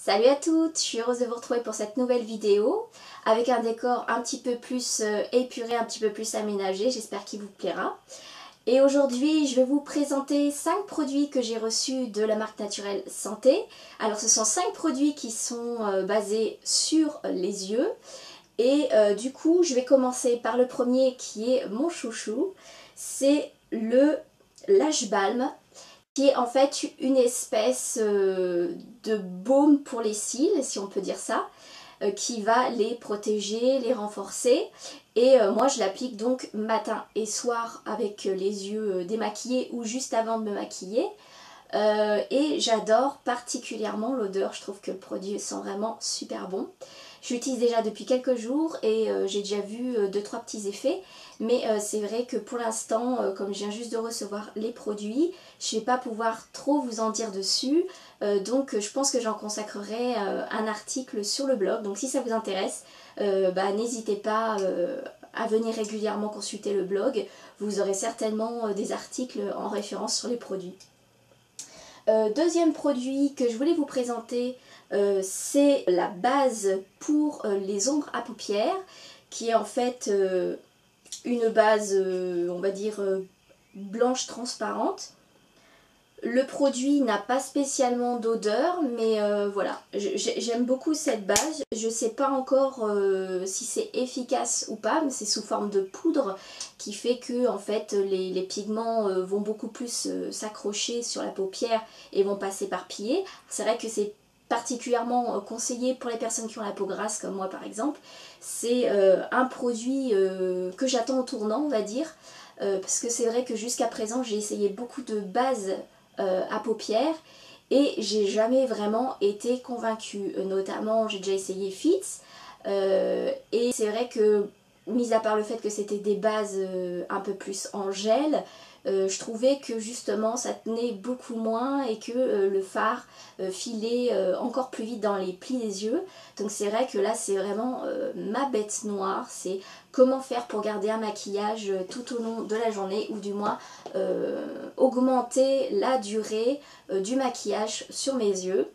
Salut à toutes, je suis heureuse de vous retrouver pour cette nouvelle vidéo avec un décor un petit peu plus épuré, un petit peu plus aménagé, j'espère qu'il vous plaira. Et aujourd'hui je vais vous présenter 5 produits que j'ai reçus de la marque Naturelle Santé. Alors ce sont 5 produits qui sont basés sur les yeux et du coup je vais commencer par le premier qui est mon chouchou, c'est le Lash Balm, qui est en fait une espèce de baume pour les cils, si on peut dire ça, qui va les protéger, les renforcer. Et moi je l'applique donc matin et soir avec les yeux démaquillés ou juste avant de me maquiller. Et j'adore particulièrement l'odeur, je trouve que le produit sent vraiment super bon. Je l'utilise déjà depuis quelques jours et j'ai déjà vu 2-3 petits effets, mais c'est vrai que pour l'instant, comme je viens juste de recevoir les produits, je ne vais pas pouvoir trop vous en dire dessus, donc je pense que j'en consacrerai un article sur le blog, donc si ça vous intéresse, n'hésitez pas à venir régulièrement consulter le blog, vous aurez certainement des articles en référence sur les produits. Deuxième produit que je voulais vous présenter, c'est la base pour les ombres à paupières, qui est en fait une base, on va dire, blanche transparente. Le produit n'a pas spécialement d'odeur, mais voilà, j'aime beaucoup cette base. Je ne sais pas encore si c'est efficace ou pas, mais c'est sous forme de poudre qui fait que en fait, les pigments vont beaucoup plus s'accrocher sur la paupière et vont pas s'éparpiller. C'est vrai que c'est particulièrement conseillé pour les personnes qui ont la peau grasse comme moi par exemple. C'est un produit que j'attends au tournant, on va dire, parce que c'est vrai que jusqu'à présent j'ai essayé beaucoup de bases à paupières et j'ai jamais vraiment été convaincue. Notamment j'ai déjà essayé Fits et c'est vrai que mis à part le fait que c'était des bases un peu plus en gel, je trouvais que justement ça tenait beaucoup moins et que le fard filait encore plus vite dans les plis des yeux. Donc c'est vrai que là c'est vraiment ma bête noire, c'est comment faire pour garder un maquillage tout au long de la journée, ou du moins augmenter la durée du maquillage sur mes yeux,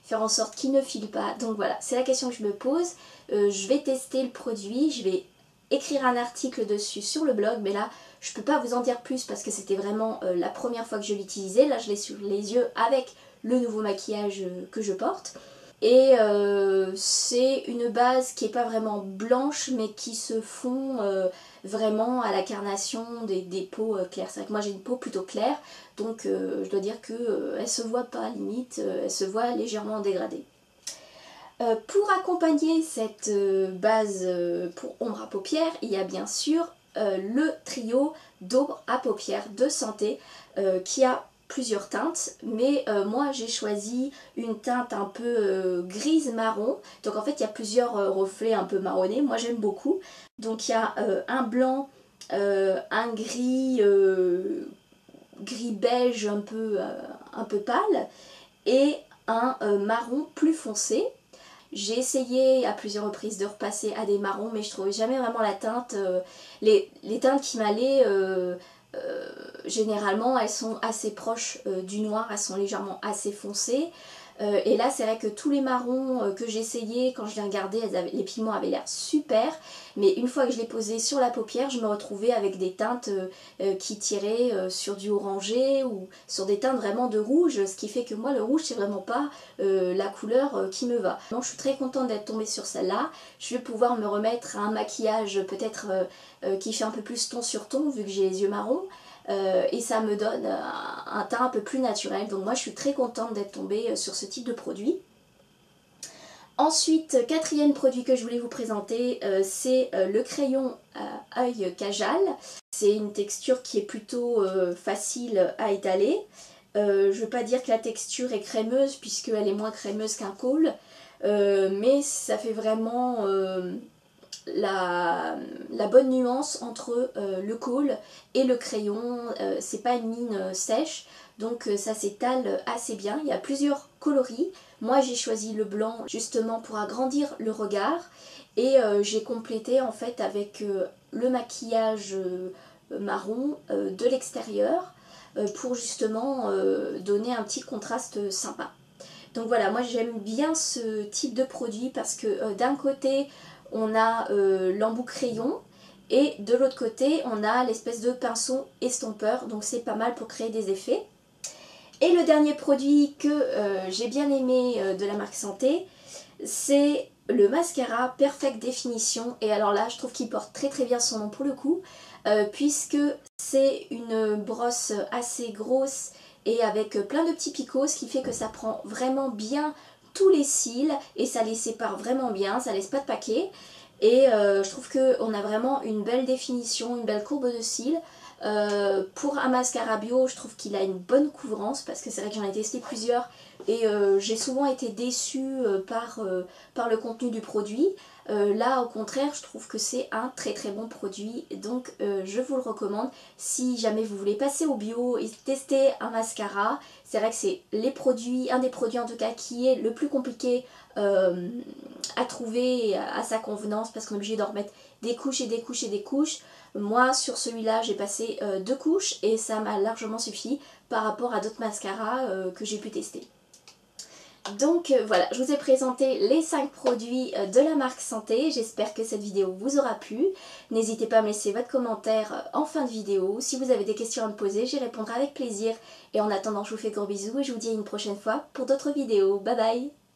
faire en sorte qu'il ne file pas. Donc voilà, c'est la question que je me pose. Je vais tester le produit, je vais écrire un article dessus sur le blog, mais là je peux pas vous en dire plus parce que c'était vraiment la première fois que je l'utilisais. Là je l'ai sur les yeux avec le nouveau maquillage que je porte. Et c'est une base qui n'est pas vraiment blanche mais qui se fond vraiment à la carnation des peaux claires. C'est vrai que moi j'ai une peau plutôt claire, donc je dois dire qu'elle ne se voit pas limite, elle se voit légèrement dégradée. Pour accompagner cette base pour ombre à paupières, il y a bien sûr le trio d'ombre à paupières de Santé qui a plusieurs teintes, mais moi j'ai choisi une teinte un peu grise marron. Donc en fait il y a plusieurs reflets un peu marronnés, moi j'aime beaucoup. Donc il y a un blanc, un gris, gris beige un peu pâle, et un marron plus foncé. J'ai essayé à plusieurs reprises de repasser à des marrons, mais je trouvais jamais vraiment la teinte. Les teintes qui m'allaient, généralement, elles sont assez proches du noir, elles sont légèrement assez foncées. Et là, c'est vrai que tous les marrons que j'ai essayé, quand je les regardais, les pigments avaient l'air super. Mais une fois que je les posais sur la paupière, je me retrouvais avec des teintes qui tiraient sur du orangé ou sur des teintes vraiment de rouge. Ce qui fait que moi, le rouge, c'est vraiment pas la couleur qui me va. Donc, je suis très contente d'être tombée sur celle-là. Je vais pouvoir me remettre à un maquillage peut-être qui fait un peu plus ton sur ton, vu que j'ai les yeux marrons. Et ça me donne un teint un peu plus naturel. Donc moi je suis très contente d'être tombée sur ce type de produit. Ensuite, quatrième produit que je voulais vous présenter, c'est le crayon œil Kajal. C'est une texture qui est plutôt facile à étaler. Je ne veux pas dire que la texture est crémeuse puisqu'elle est moins crémeuse qu'un kohl, mais ça fait vraiment la bonne nuance entre le kohl et le crayon. C'est pas une mine sèche, donc ça s'étale assez bien. Il y a plusieurs coloris. Moi j'ai choisi le blanc justement pour agrandir le regard, et j'ai complété en fait avec le maquillage marron de l'extérieur pour justement donner un petit contraste sympa. Donc voilà, moi j'aime bien ce type de produit parce que d'un côté on a l'embout crayon et de l'autre côté on a l'espèce de pinceau estompeur, donc c'est pas mal pour créer des effets. Et le dernier produit que j'ai bien aimé de la marque Santé, c'est le mascara Perfect Definition. Et alors là, je trouve qu'il porte très très bien son nom pour le coup, puisque c'est une brosse assez grosse et avec plein de petits picots, ce qui fait que ça prend vraiment bien tous les cils et ça les sépare vraiment bien, ça laisse pas de paquet. Et je trouve qu'on a vraiment une belle définition, une belle courbe de cils. Pour un mascara bio, je trouve qu'il a une bonne couvrance parce que c'est vrai que j'en ai testé plusieurs et j'ai souvent été déçue par le contenu du produit. Là au contraire, je trouve que c'est un très très bon produit, donc je vous le recommande si jamais vous voulez passer au bio et tester un mascara. C'est vrai que c'est un des produits en tout cas qui est le plus compliqué à trouver à sa convenance parce qu'on est obligé d'en remettre des couches et des couches et des couches. Moi sur celui-là j'ai passé 2 couches et ça m'a largement suffi par rapport à d'autres mascaras que j'ai pu tester. Donc voilà, je vous ai présenté les 5 produits de la marque Santé. J'espère que cette vidéo vous aura plu. N'hésitez pas à me laisser votre commentaire en fin de vidéo. Si vous avez des questions à me poser, j'y répondrai avec plaisir. Et en attendant, je vous fais gros bisous et je vous dis à une prochaine fois pour d'autres vidéos. Bye bye!